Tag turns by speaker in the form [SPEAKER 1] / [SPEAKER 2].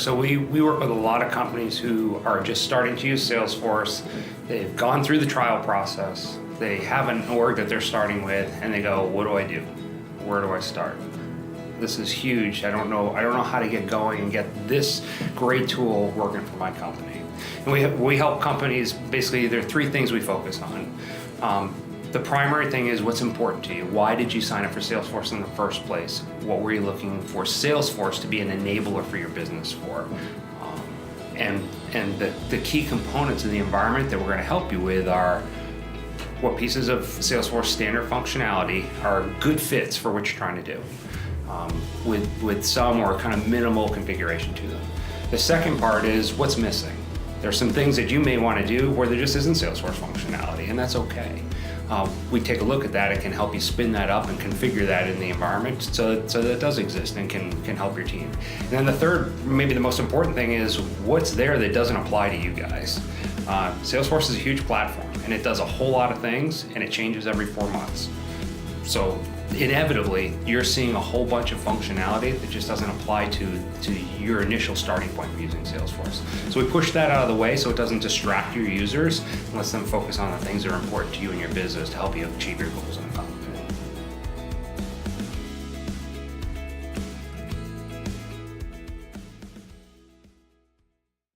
[SPEAKER 1] So we work with a lot of companies who are just starting to use Salesforce. They've gone through the trial process. They have an org that they're starting with, and they go, what do I do? Where do I start? This is huge. I don't know how to get going and get this great tool working for my company. And we help companies, basically there are three things we focus on. The primary thing is what's important to you. Why did you sign up for Salesforce in the first place? What were you looking for Salesforce to be an enabler for your business for? And the key components of the environment that we're going to help you with are what pieces of Salesforce standard functionality are good fits for what you're trying to do, with some or kind of minimal configuration to them. The second part is what's missing. There's some things that you may want to do where there just isn't Salesforce functionality, and that's okay. We take a look at that and can help you spin that up and configure that in the environment so that it does exist and can help your team. And then the third, maybe the most important thing, is what's there that doesn't apply to you guys. Salesforce is a huge platform and it does a whole lot of things and it changes every 4 months. So inevitably, you're seeing a whole bunch of functionality that just doesn't apply to your initial starting point for using Salesforce. So we push that out of the way so it doesn't distract your users and lets them focus on the things that are important to you and your business to help you achieve your goals in the company.